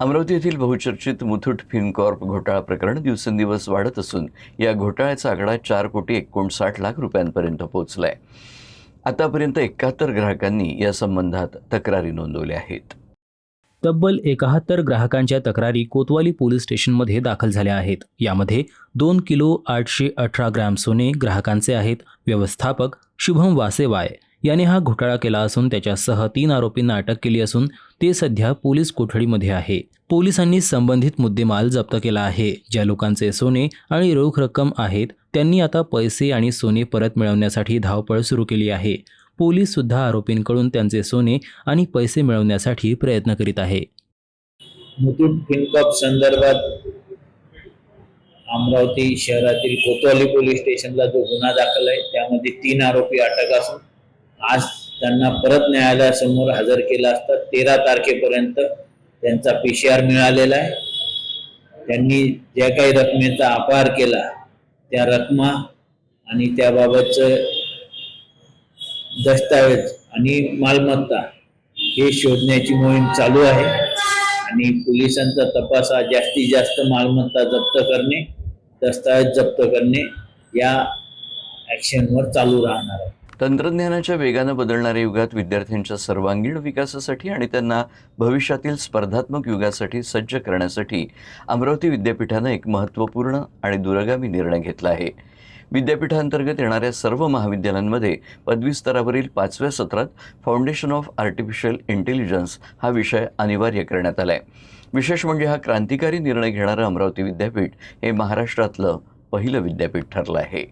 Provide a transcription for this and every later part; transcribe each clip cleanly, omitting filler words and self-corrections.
अमरावती येथील बहुचर्चित मुथूट फिनकॉर्प घोटाळा प्रकरण दिवसेंदिवस वाढत असून या घोटाळ्याचा आकडा 4,59,00,000 रुपयांपर्यंत पोहोचलाय। आतापर्यंत 71 ग्राहकांनी या संबंधात तक्रारी नोंदवल्या आहेत। तब्बल 71 ग्राहकांच्या तक्रारी कोतवाली पोलीस स्टेशनमध्ये दाखल झाल्या आहेत। यामध्ये 2 किलो 818 ग्रॅम सोने ग्राहकांचे आहेत। व्यवस्थापक शुभम वासेवाय याने हा घोटाळा केला असून त्याच्यासह 3 आरोपींना अटक केली असून ते सध्या पोलीस कोठडीमध्ये आहे। पोलिसांनी संबंधित मुद्देमाल जप्त केला आहे। ज्या लोकांचे सोने आणि रोख रक्कम आहेत त्यांनी आता पैसे आणि सोने परत मिळवण्यासाठी धावपळ सुरू केली आहे। पोलीस सुद्धा आरोपींकडून त्यांचे सोने आणि पैसे मिळवण्यासाठी प्रयत्न करीत आहे। मुथूट फिनकॉर्प संदर्भात अमरावती शहरातील कोतवाली पोलीस स्टेशनला जो गुन्हा दाखल आहे त्यामध्ये 3 आरोपी अटक असून आज त्यांना परत न्यायालयासमोर हजर केला असता 13 तारखेपर्यंत त्यांचा PCR मिळालेला आहे। त्यांनी ज्या काही रकमेचा अपहार केला त्या रकमा आणि त्याबाबतचं दस्तावेज आणि मालमत्ता हे शोधण्याची मोहीम चालू आहे आणि पोलिसांचा तपास हा जास्तीत जास्त मालमत्ता जप्त करणे, दस्तावेज जप्त करणे या ॲक्शनवर चालू राहणार आहे। तंत्रज्ञानाच्या वेगाने बदलणाऱ्या युगात विद्यार्थ्यांच्या सर्वांगीण विकासासाठी आणि त्यांना भविष्यातील स्पर्धात्मक युगासाठी सज्ज करण्यासाठी अमरावती विद्यापीठाने एक महत्त्वपूर्ण आणि दूरगामी निर्णय घेतला आहे। विद्यापीठांतर्गत येणाऱ्या सर्व महाविद्यालयांमध्ये पदवी स्तरावरील 5व्या सत्रात फाउंडेशन ऑफ आर्टिफिशियल इंटेलिजन्स हा विषय अनिवार्य करण्यात आला आहे। विशेष म्हणजे हा क्रांतिकारी निर्णय घेणारं अमरावती विद्यापीठ हे महाराष्ट्रातलं पहिलं विद्यापीठ ठरलं आहे।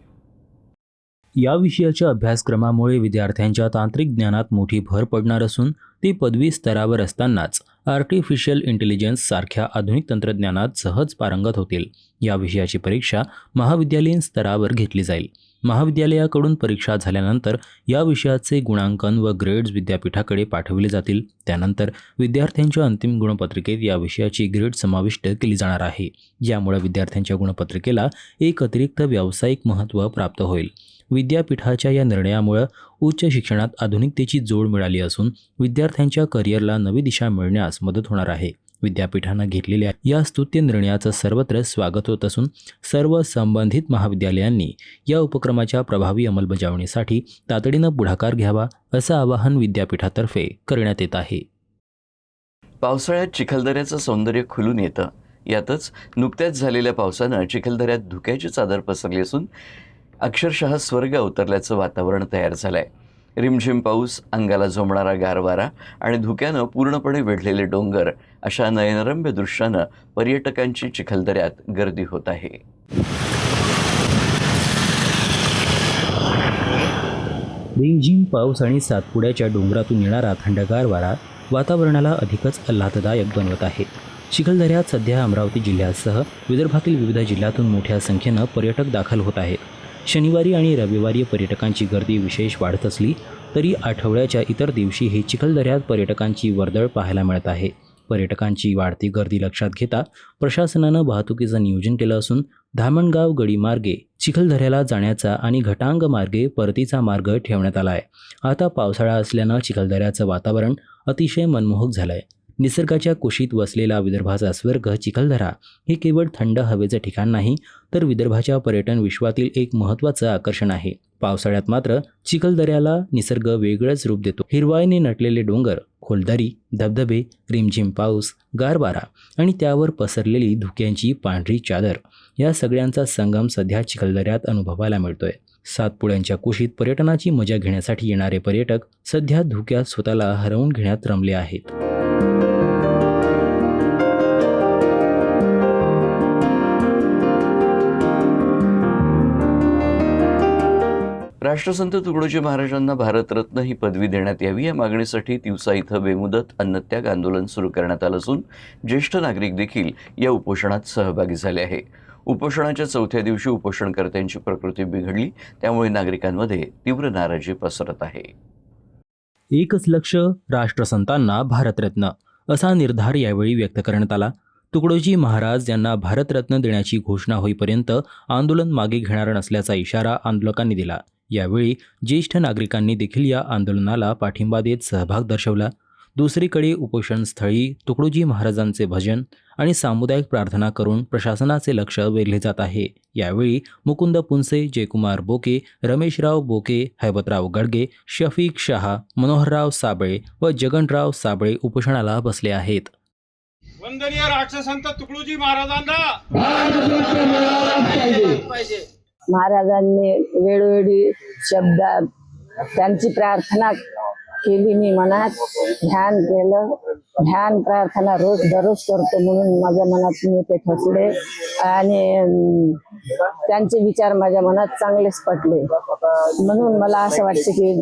या विषयाच्या अभ्यासक्रमामुळे विद्यार्थ्यांच्या तांत्रिक ज्ञानात मोठी भर पडणार असून ते पदवी स्तरावर असतानाच आर्टिफिशियल इंटेलिजन्स सारख्या आधुनिक तंत्रज्ञानात सहज पारंगत होतील। या विषयाची परीक्षा महाविद्यालयीन स्तरावर घेतली जाईल। महाविद्यालयाकडून परीक्षा झाल्यानंतर या विषयाचे गुणांकन व ग्रेड्स विद्यापीठाकडे पाठवले जातील। त्यानंतर विद्यार्थ्यांच्या अंतिम गुणपत्रिकेत या विषयाची ग्रेड समाविष्ट केली जाणार आहे। यामुळे विद्यार्थ्यांच्या गुणपत्रिकेला एक अतिरिक्त व्यावसायिक महत्त्व प्राप्त होईल। विद्यापीठाच्या या निर्णयामुळे उच्च शिक्षणात आधुनिकतेची जोड मिळाली असून विद्यार्थ्यांच्या करिअरला नवी दिशा मिळण्यास मदत होणार आहे। विद्यापीठानं घेतलेल्या या स्तुत्य निर्णयाचं सर्वत्र स्वागत होत असून सर्व संबंधित महाविद्यालयांनी या उपक्रमाच्या प्रभावी अंमलबजावणीसाठी तातडीनं पुढाकार घ्यावा असं आवाहन विद्यापीठातर्फे करण्यात येत आहे। पावसाळ्यात चिखलदऱ्याचं सौंदर्य खुलून येतं। यातच नुकत्याच झालेल्या पावसानं चिखलदऱ्यात धुक्याची चादर पसरली असून अक्षरशः स्वर्ग अवतरल्याचं वातावरण तयार झालंय। रिमझिम पाऊस, अंगाला झोंबणारा गार वारा आणि धुक्यानं पूर्णपणे वेढलेले डोंगर अशा नयनरम्य दृश्यानं पर्यटकांची चिखलदऱ्यात गर्दी होत आहे। रिमझिम पाऊस आणि सातपुड्याच्या डोंगरातून येणारा थंडगार वारा वातावरणाला अधिकच आल्हाददायक बनवत आहे। चिखलदऱ्यात सध्या अमरावती जिल्ह्यासह विदर्भातील विविध जिल्ह्यातून मोठ्या संख्येनं पर्यटक दाखल होत आहेत। शनिवारी आणि रविवारी पर्यटकांची गर्दी विशेष वाढत असली तरी आठवड्याच्या इतर दिवशीही चिखलदऱ्यात पर्यटकांची वर्दळ पाहायला मिळत आहे। पर्यटकांची वाढती गर्दी लक्षात घेता प्रशासनानं वाहतुकीचं नियोजन केलं असून धामणगाव गडी मार्गे चिखलदऱ्याला जाण्याचा आणि घटांग मार्गे परतीचा मार्ग ठेवण्यात आला आहे। आता पावसाळा असल्यानं चिखलदऱ्याचं वातावरण अतिशय मनमोहक झालं आहे। निसर्गाच्या कुशीत वसलेला विदर्भाचा स्वर्ग चिखलदरा हे केवळ थंड हवेचं ठिकाण नाही तर विदर्भाच्या पर्यटन विश्वातील एक महत्त्वाचं आकर्षण आहे। पावसाळ्यात मात्र चिखलदऱ्याला निसर्ग वेगळंच रूप देतो। हिरवाईने नटलेले डोंगर, खोलदरी, धबधबे, रिमझिम पाऊस, गार वारा आणि त्यावर पसरलेली धुक्यांची पांढरी चादर या सगळ्यांचा संगम सध्या चिखलदऱ्यात अनुभवायला मिळतोय। सातपुड्यांच्या कुशीत पर्यटनाची मजा घेण्यासाठी येणारे पर्यटक सध्या धुक्यात स्वतःला हरवून घेण्यात रमले आहेत। राष्ट्रसंत तुकडोजी महाराजांना भारतरत्न ही पदवी देण्यात यावी या मागणीसाठी तिवसा इथं बेमुदत अन्नत्याग आंदोलन सुरू करण्यात आलं असून ज्येष्ठ नागरिक देखील या उपोषणात सहभागी झाले आहे। उपोषणाच्या 4थ्या दिवशी उपोषणकर्त्यांची प्रकृती बिघडली, त्यामुळे नागरिकांमध्ये तीव्र नाराजी पसरत आहे। एकच लक्ष, राष्ट्रसंतांना भारतरत्न असा निर्धार यावेळी व्यक्त करण्यात आला। तुकडोजी महाराज यांना भारतरत्न देण्याची घोषणा होईपर्यंत आंदोलन मागे घेणार नसल्याचा इशारा आंदोलकांनी दिला। यावेळी ज्येष्ठ नागरिकांनी देखील या आंदोलनाला पाठिंबा देत सहभाग दर्शवला। दुसरीकडे उपोषणस्थळी तुकडोजी महाराजांचे भजन आणि सामुदायिक प्रार्थना करून प्रशासनाचे लक्ष वेधले जात आहे। यावेळी मुकुंद पुनसे, जयकुमार बोके, रमेशराव बोके, हैबतराव गडगे, शफीक शहा, मनोहरराव साबळे व जगनराव साबळे उपोषणाला बसले आहेत। वंदनीय राष्ट्रसंत तुकडोजी महाराजांना महाराजांनी वेळोवेळी शब्दात त्यांची प्रार्थना केली, मी मनात ध्यान केलं, ध्यान प्रार्थना रोज दररोज करतो म्हणून माझ्या मनात मी ते ठसले आणि त्यांचे विचार माझ्या मनात चांगलेच पटले। म्हणून मला असं वाटतं की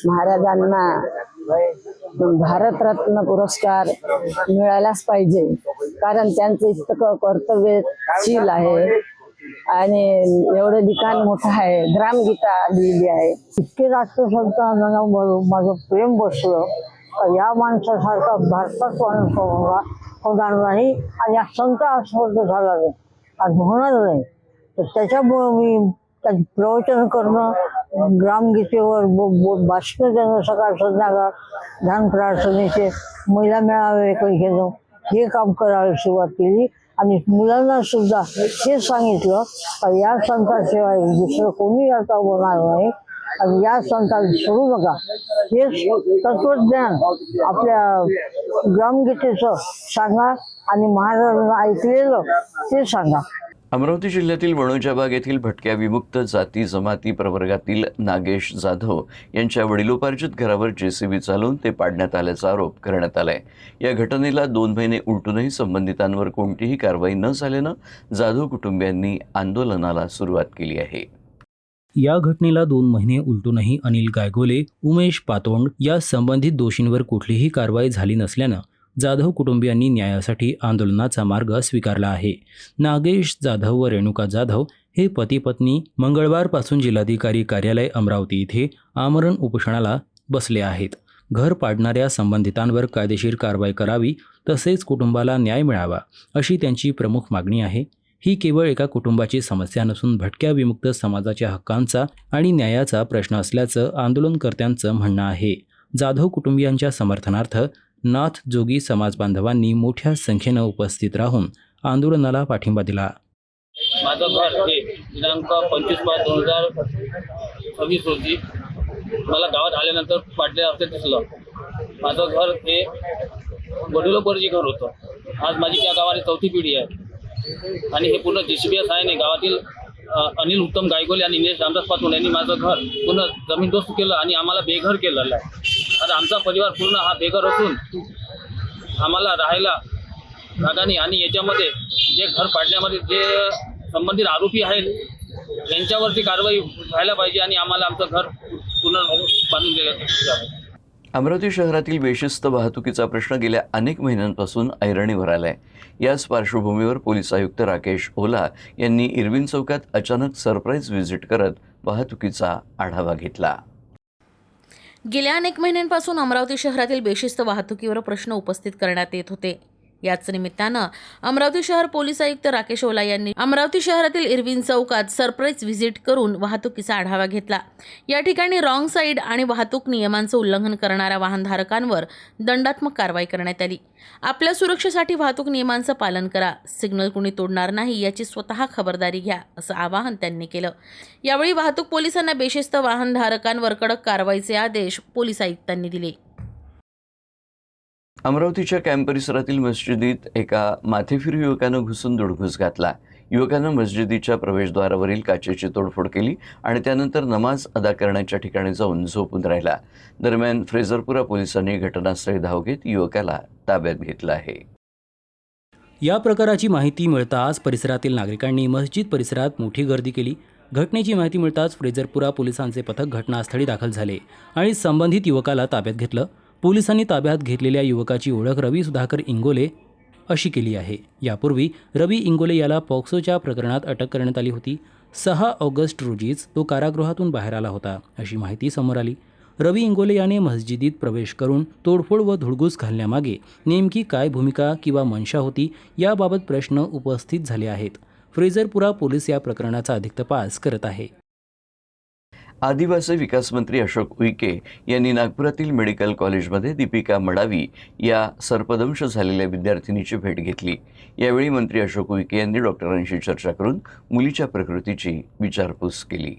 महाराजांना भारतरत्न पुरस्कार मिळालाच पाहिजे, कारण त्यांचं इतकं कर्तव्यशील आहे आणि एवढं लिखाण मोठं आहे, ग्रामगीता लिहिली आहे। इतके राष्ट्रसंतांना माझं प्रेम बसलं, या माणसासारखा भारतात होणार नाही आणि या संत आस्पर्ध झाला नाही आणि होणार नाही। तर त्याच्यामुळं मी त्याची प्रवचन करणं, ग्रामगीतेवर भाषणं देणं, सकाळ संध्याकाळ ध्यान प्रार्थनेचे महिला मेळावे घेणं, हे काम करायला सुरुवात केली आणि मुलांना सुद्धा हे सांगितलं की या संताशिवाय दुसरं कोणी आता होणार नाही आणि या संताला सोडू नका। हे तत्वज्ञान आपल्या ग्रामगीतेचं सांगा आणि महाराजांना ऐकलेलं ते सांगा। अमरावती जिल्ह्यातील वणोजाबाग येथील भटक्या विमुक्त जाती जमाती प्रवर्गातील नागेश जाधव यांच्या वडिलोपार्जित घरावर जेसीबी चालवून ते पाडण्यात आल्याचा आरोप करण्यात आलाय। या घटनेला 2 महिने उलटूनही संबंधितांवर कोणतीही कारवाई न झाल्यानं जाधव कुटुंबियांनी आंदोलनाला सुरुवात केली आहे। या घटनेला 2 महिने उलटूनही अनिल गायगोले, उमेश पातोंड या संबंधित दोषींवर कुठलीही कारवाई झाली नसल्यानं जाधव कुटुंबियांनी न्यायासाठी आंदोलनाचा मार्ग स्वीकारला आहे। नागेश जाधव व रेणुका जाधव हे पती पत्नी मंगळवारपासून जिल्हाधिकारी कार्यालय अमरावती इथे आमरण उपोषणाला बसले आहेत। घर पाडणाऱ्या संबंधितांवर कायदेशीर कारवाई करावी तसेच कुटुंबाला न्याय मिळावा अशी त्यांची प्रमुख मागणी आहे। ही केवळ एका कुटुंबाची समस्या नसून भटक्या विमुक्त समाजाच्या हक्कांचा आणि न्यायाचा प्रश्न असल्याचं आंदोलनकर्त्यांचं म्हणणं आहे। जाधव कुटुंबियांच्या समर्थनार्थ नाथ जोगी समाज बांधवांनी मोठ्या संख्येनं उपस्थित राहून आंदोलनाला पाठिंबा दिला। माझं घर हे दिनांक 25/5/2026 रोजी मला गावात आल्यानंतर पाडले असते दिसलं। माझं घर हे वडिलोपार्जित घर होतं। आज माझी त्या गावाने 4थी पिढी आहे आणि हे पूर्ण जेसीबी सहाय्याने गावातील अनिल उत्तम गायगोले आणि निलेश रामदास पातोंड यांनी माझं घर पूर्ण जमीनदोस्त केलं आणि आम्हाला बेघर केलेलं आहे। आता आमचा परिवार पूर्ण हा बेघर असून आम्हाला राहायला जागाने आणि याच्यामध्ये जे घर पाडण्यामध्ये जे संबंधित आरोपी आहेत यांच्यावरती कारवाई व्हायला पाहिजे आणि आम्हाला आमचं घर पुन्हा बांधून दिलं जावं। अमरावती शहरातील बेशिस्त वाहतुकीचा प्रश्न गेल्या अनेक महिन्यांपासून ऐरणीवर आलाय। याच पार्श्वभूमीवर पोलीस आयुक्त राकेश ओला यांनी इरविन चौकात अचानक सरप्राईज व्हिजिट करत वाहतुकीचा आढावा घेतला। गेल्या अनेक महिन्यांपासून अमरावती शहरातील बेशिस्त वाहतुकीवर प्रश्न उपस्थित करण्यात येत होते। याच निमित्तानं अमरावती शहर पोलीस आयुक्त राकेश ओला यांनी अमरावती शहरातील इरविन चौकात सरप्राईज व्हिजिट करून वाहतुकीचा आढावा घेतला। या ठिकाणी रॉंग साईड आणि वाहतूक नियमांचं उल्लंघन करणाऱ्या वाहनधारकांवर दंडात्मक कारवाई करण्यात आली। आपल्या सुरक्षेसाठी वाहतूक नियमांचं पालन करा, सिग्नल कुणी तोडणार नाही याची स्वतः खबरदारी घ्या असं आवाहन त्यांनी केलं। यावेळी वाहतूक पोलिसांना बेशिस्त वाहनधारकांवर कडक कारवाईचे आदेश पोलीस आयुक्तांनी दिले। अमरावतीच्या कॅम्प परिसरातील मस्जिदीत एका माथेफिरू युवकानं घुसून दुडघूस घातला। युवकानं मस्जिदीच्या प्रवेशद्वारावरील काचेची तोडफोड केली आणि त्यानंतर नमाज अदा करण्याच्या ठिकाणी जाऊन झोपून राहिला। दरम्यान फ्रेझरपुरा पोलिसांनी घटनास्थळी धाव घेत युवकाला ताब्यात घेतलं आहे। या प्रकाराची माहिती मिळताच परिसरातील नागरिकांनी मस्जिद परिसरात मोठी गर्दी केली। घटनेची माहिती मिळताच फ्रेझरपुरा पोलिसांचे पथक घटनास्थळी दाखल झाले आणि संबंधित युवकाला ताब्यात घेतलं। पोलिसांनी ताब्यात घेतलेल्या युवकाची ओळख रवी सुधाकर इंगोले अशी केली आहे। यापूर्वी रवी इंगोले याला पॉक्सोच्या प्रकरणात अटक करण्यात आली होती। 6 ऑगस्ट रोजीच तो कारागृहातून बाहेर आला होता अशी माहिती समोर आली। रवी इंगोले याने मस्जिदीत प्रवेश करून तोडफोड व धुडगूस घालण्यामागे नेमकी काय भूमिका किंवा मनशा होती याबाबत प्रश्न उपस्थित झाले आहेत। फ्रेझरपुरा पोलीस या प्रकरणाचा अधिक तपास करत आहे। आदिवासी विकास मंत्री अशोक उईके यांनी नागपुरातील मेडिकल कॉलेजमध्ये दीपिका मडावी या सर्पदंश झालेल्या विद्यार्थिनीची भेट घेतली. यावेळी मंत्री अशोक उईके यांनी डॉक्टरांशी चर्चा करून मुलीच्या प्रकृतीची विचारपूस केली.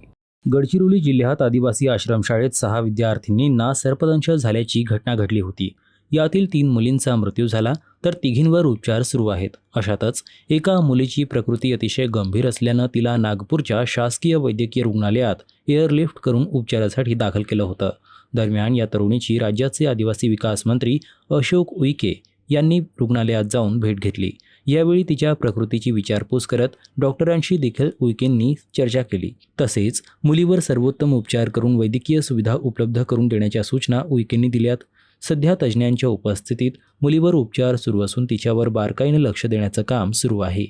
गडचिरोली जिल्ह्यात आदिवासी आश्रमशाळेत 6 विद्यार्थिनींना सर्पदंश झाल्याची घटना घडली होती. यातील 3 मुलींचा मृत्यू झाला तर तिघींवर उपचार सुरू आहेत. अशातच एका मुलीची प्रकृती अतिशय गंभीर असल्यानं तिला नागपूरच्या शासकीय वैद्यकीय रुग्णालयात एअरलिफ्ट करून उपचारासाठी दाखल केलं होतं. दरम्यान या तरुणीची राज्याचे आदिवासी विकास मंत्री अशोक उईके यांनी रुग्णालयात जाऊन भेट घेतली. यावेळी तिच्या प्रकृतीची विचारपूस करत डॉक्टरांशी देखील उईकेंनी चर्चा केली. तसेच मुलीवर सर्वोत्तम उपचार करून वैद्यकीय सुविधा उपलब्ध करून देण्याच्या सूचना उईकेंनी दिल्यात. सध्या तज्ज्ञांच्या उपस्थितीत मुलीवर उपचार सुरू असून तिच्यावर बारकाईने लक्ष देण्याचं काम सुरू आहे.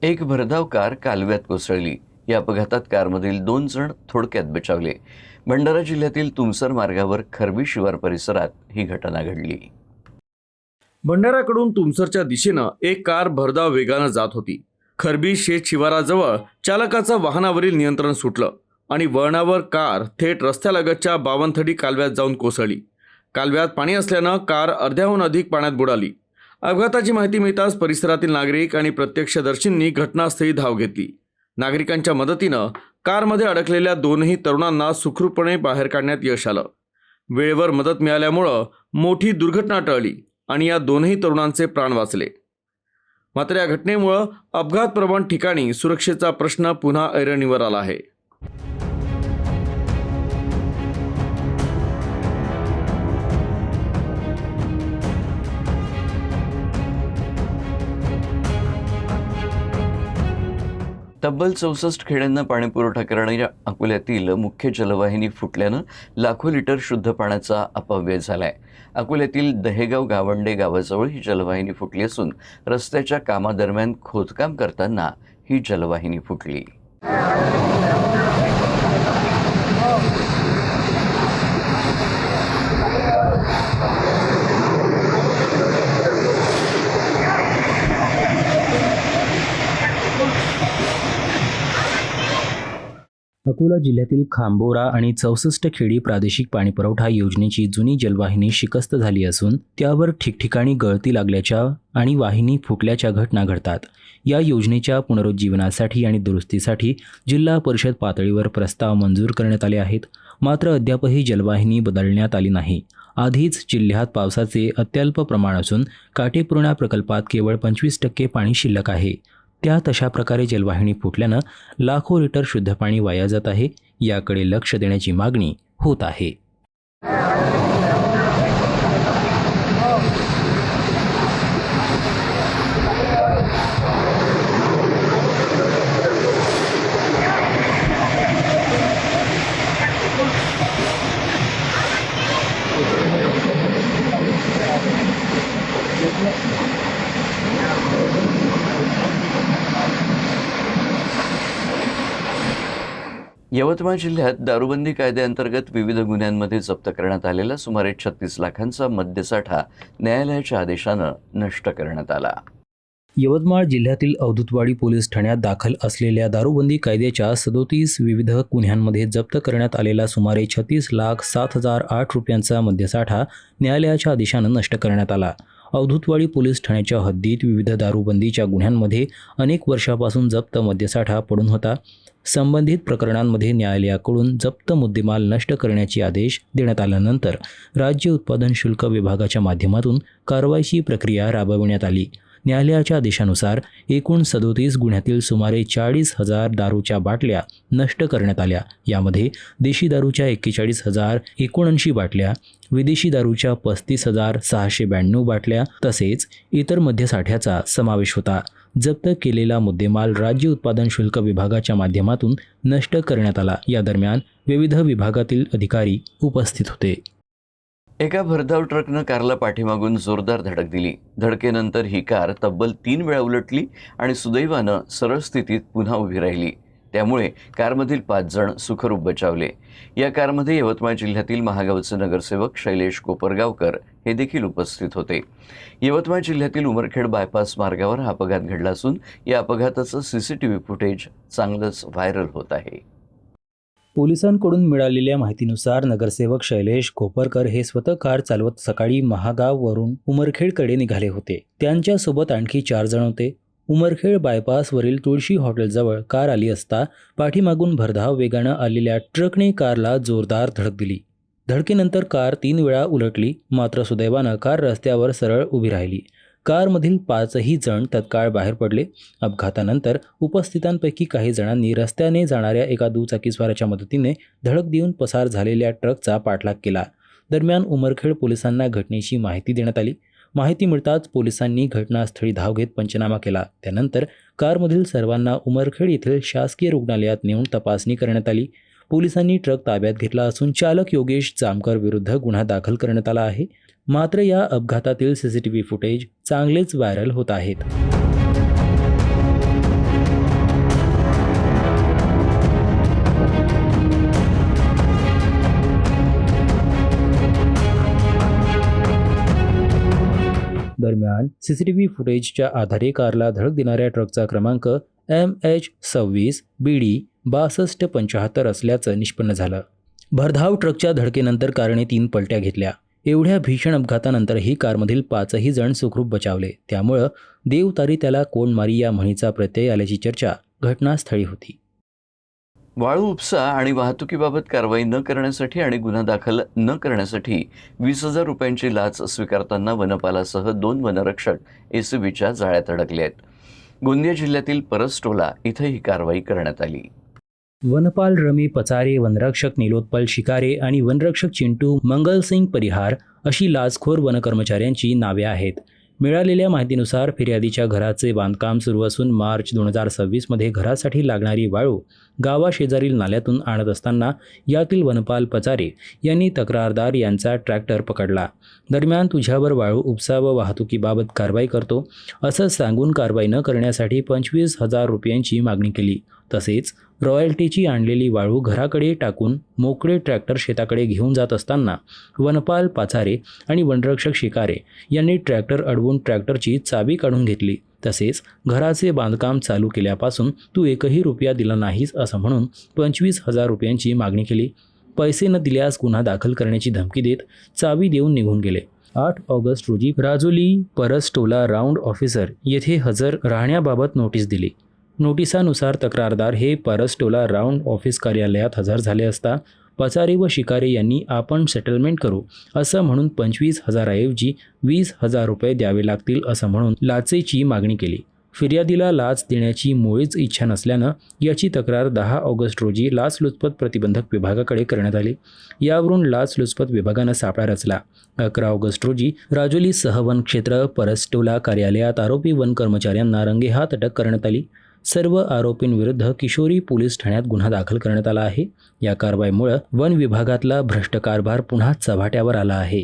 एक भरधाव कार कालव्यात कोसळली. या अपघातात कारमधील 2 जण थोडक्यात बचावले. भंडारा जिल्ह्यातील तुमसर मार्गावर खरबी शिवार परिसरात ही घटना घडली. भंडाराकडून तुमसरच्या दिशेनं एक कार भरधाव वेगानं जात होती. खरबी शेत शिवाराजवळ चालकाचं वाहनावरील नियंत्रण सुटलं आणि वळणावर कार थेट रस्त्यालगतच्या बावनथडी कालव्यात जाऊन कोसळली. कालव्यात पाणी असल्यानं कार अर्ध्याहून अधिक पाण्यात बुडाली. अपघाताची माहिती मिळताच परिसरातील नागरिक आणि प्रत्यक्षदर्शींनी घटनास्थळी धाव घेतली. नागरिकांच्या मदतीनं कारमध्ये अडकलेल्या 2ही तरुणांना सुखरूपपणे बाहेर काढण्यात यश आलं. वेळेवर मदत मिळाल्यामुळं मोठी दुर्घटना टळली आणि या 2ही तरुणांचे प्राण वाचले. मात्र या घटनेमुळं अपघात प्रवण ठिकाणी सुरक्षेचा प्रश्न पुन्हा ऐरणीवर आला आहे. तब्बल 64 खेड्यांना पाणीपुरवठा करणाऱ्या अकोल्यातील मुख्य जलवाहिनी फुटल्यानं लाखो लिटर शुद्ध पाण्याचा अपव्यय झालाय. अकोल्यातील दहेगाव गावंडे गावाजवळ ही जलवाहिनी फुटली असून रस्त्याच्या कामादरम्यान खोदकाम करताना ही जलवाहिनी फुटली. अकोला जिल्ह्यातील खांबोरा आणि 64 खेडी प्रादेशिक पाणीपुरवठा योजनेची जुनी जलवाहिनी शिकस्त झाली असून त्यावर ठिकठिकाणी गळती लागल्याच्या आणि वाहिनी फुटल्याच्या घटना घडतात. या योजनेच्या पुनरुज्जीवनासाठी आणि दुरुस्तीसाठी जिल्हा परिषद पातळीवर प्रस्ताव मंजूर करण्यात आले आहेत. मात्र अद्यापही जलवाहिनी बदलण्यात आली नाही. आधीच जिल्ह्यात पावसाचे अत्यल्प प्रमाण असून काटेपूर्णा प्रकल्पात केवळ 25% पाणी शिल्लक आहे. त्यात अशा प्रकारे जलवाहिनी फुटल्यानं लाखो लिटर शुद्ध पाणी वाया जात आहे. याकडे लक्ष देण्याची मागणी होत आहे. यवतमाळ जिल्ह्यात दारूबंदी कायद्याअंतर्गत विविध गुन्ह्यांमध्ये जप्त करण्यात आलेला सुमारे 36 लाखांचा मद्यसाठा न्यायालयाच्या आदेशानं नष्ट करण्यात आला. यवतमाळ जिल्ह्यातील अवधूतवाडी पोलीस ठाण्यात दाखल असलेल्या दारूबंदी कायद्याच्या 37 विविध गुन्ह्यांमध्ये जप्त करण्यात आलेला सुमारे 36,07,008 रुपयांचा मद्यसाठा न्यायालयाच्या आदेशानं नष्ट करण्यात आला. अवधूतवाडी पोलीस ठाण्याच्या हद्दीत विविध दारूबंदीच्या गुन्ह्यांमध्ये अनेक वर्षापासून जप्त मद्यसाठा पडून होता. संबंधित प्रकरणांमध्ये न्यायालयाकडून जप्त मुद्देमाल नष्ट करण्याचे आदेश देण्यात आल्यानंतर राज्य उत्पादन शुल्क विभागाच्या माध्यमातून कारवाईची प्रक्रिया राबविण्यात आली. न्यायालयाच्या आदेशानुसार एकूण 37 गुन्ह्यातील सुमारे 40,000 दारूच्या बाटल्या नष्ट करण्यात आल्या. यामध्ये देशी दारूच्या 41,079 बाटल्या, विदेशी दारूच्या 35,692 बाटल्या तसेच इतर मद्यसाठ्याचा समावेश होता. जप्त केलेला मुद्देमाल राज्य उत्पादन शुल्क विभागाच्या माध्यमातून नष्ट करण्यात आला. या दरम्यान विविध विभागातील अधिकारी उपस्थित होते. एका भरधाव ट्रकनं कारला पाठीमागून जोरदार धडक दिली. धडकेनंतर ही कार तब्बल 3 वेळा उलटली आणि सुदैवानं सरळ स्थितीत पुन्हा उभी राहिली. त्यामुळे कारमधील 5 जण सुखरूप बचावले. या कारमध्ये यवतमाळ जिल्ह्यातील महागावचे नगरसेवक शैलेश कोपरगावकर हे देखील उपस्थित होते. यवतमाळ जिल्ह्यातील उमरखेड बायपास मार्गावर हा अपघात घडला असून या अपघाताचं CCTV फुटेज चांगलंच व्हायरल होत आहे. पोलिसांकडून मिळालेल्या माहितीनुसार नगरसेवक शैलेश कोपरकर हे स्वतः कार चालवत सकाळी महागाववरून उमरखेडकडे निघाले होते. त्यांच्यासोबत आणखी 4 जण होते. उमरखेड बायपासवरील तुळशी हॉटेलजवळ कार आली असता पाठीमागून भरधाव वेगानं आलेल्या ट्रकने कारला जोरदार धडक दिली. धडकेनंतर कार 3 वेळा उलटली, मात्र सुदैवानं कार रस्त्यावर सरळ उभी राहिली. कारमधील 5ही जण तत्काळ बाहेर पडले. अपघातानंतर उपस्थितांपैकी काही जणांनी रस्त्याने जाणाऱ्या एका दुचाकीस्वाराच्या मदतीने धडक देऊन पसार झालेल्या ट्रकचा पाठलाग केला. दरम्यान उमरखेड पोलिसांना घटनेची माहिती देण्यात आली. माहिती मिळताच पोलिसांनी घटनास्थळी धाव घेत पंचनामा केला. त्यानंतर कारमधील सर्वांना उमरखेड येथील शासकीय रुग्णालयात नेऊन तपासणी करण्यात आली. पोलिसांनी ट्रक ताब्यात घेतला असून चालक योगेश जामकर विरुद्ध गुन्हा दाखल करण्यात आला आहे. मात्र या अपघातातील CCTV फुटेज चांगलेच व्हायरल होत आहेत. दरम्यान CCTV फुटेजच्या आधारे कारला धडक देणाऱ्या ट्रकचा क्रमांक MH26 BD 6275 असल्याचं निष्पन्न झालं. भरधाव ट्रकच्या धडकेनंतर कारने 3 पलट्या घेतल्या. एवढ्या भीषण अपघातानंतरही कारमधील 5ही जण सुखरूप बचावले. त्यामुळं देव तारी त्याला कोण मारी या म्हणीचा प्रत्यय आल्याची चर्चा घटनास्थळी होती. वाळू उपसा आणि वाहतुकीबाबत कारवाई न करण्यासाठी आणि गुन्हा दाखल न करण्यासाठी 20,000 रुपयांची लाच स्वीकारताना वनपालासह 2 वनरक्षक ACBच्या जाळ्यात अडकले आहेत. गोंदिया जिल्ह्यातील परसटोला इथं ही कारवाई करण्यात आली. वनपाल रमी पचारे, वनरक्षक निलोत्पल शिकारे आणि वनरक्षक चिंटू मंगलसिंग परिहार अशी लाचखोर वनकर्मचाऱ्यांची नावे आहेत. मिळालेल्या माहितीनुसार फिर्यादीच्या घराचे बांधकाम सुरू असून मार्च 2026मध्ये घरासाठी लागणारी वाळू गावाशेजारील नाल्यातून आणत असताना यातील वनपाल पचारे यांनी तक्रारदार यांचा ट्रॅक्टर पकडला. दरम्यान तुझ्यावर वाळू उपसा व वाहतुकीबाबत कारवाई करतो असं सांगून कारवाई न करण्यासाठी 25,000 रुपयांची मागणी केली. तसेच रॉयल्टीची आणलेली वाळू घराकडे टाकून मोकळे ट्रॅक्टर शेताकडे घेऊन जात असताना वनपाल पाचारे आणि वनरक्षक शिकारे यांनी ट्रॅक्टर अडवून ट्रॅक्टरची चावी काढून घेतली. तसेच घराचे बांधकाम चालू केल्यापासून तू 1ही रुपया दिला नाहीस असं म्हणून 25,000 रुपयांची मागणी केली. पैसे न दिल्यास गुन्हा दाखल करण्याची धमकी देत चावी देऊन निघून गेले. 8 ऑगस्ट रोजी राजोली परसटोला राऊंड ऑफिसर येथे हजर राहण्याबाबत नोटीस दिली. नोटिसानुसार तक्रारदार हे परसटोला राऊंड ऑफिस कार्यालयात हजर झाले असता पचारे व शिकारे यांनी आपण सेटलमेंट करू असं म्हणून 25,000 ऐवजी 20,000 रुपये द्यावे लागतील असं म्हणून लाचेची मागणी केली. फिर्यादीला लाच देण्याची मुळीच इच्छा नसल्यानं याची तक्रार 10 ऑगस्ट रोजी लाचलुचपत प्रतिबंधक विभागाकडे करण्यात आली. यावरून लाचलुचपत विभागानं सापळा रचला. 11 ऑगस्ट रोजी राजोली सहवन क्षेत्र परसटोला कार्यालयात आरोपी वन कर्मचाऱ्यांना रंगेहात अटक करण्यात आली. सर्व आरोपींविरुद्ध किशोरी पोलीस ठाण्यात गुन्हा दाखल करण्यात आला आहे. या कारवाईमुळे वन विभागातला भ्रष्ट कारभार पुन्हा चव्हाट्यावर आला आहे.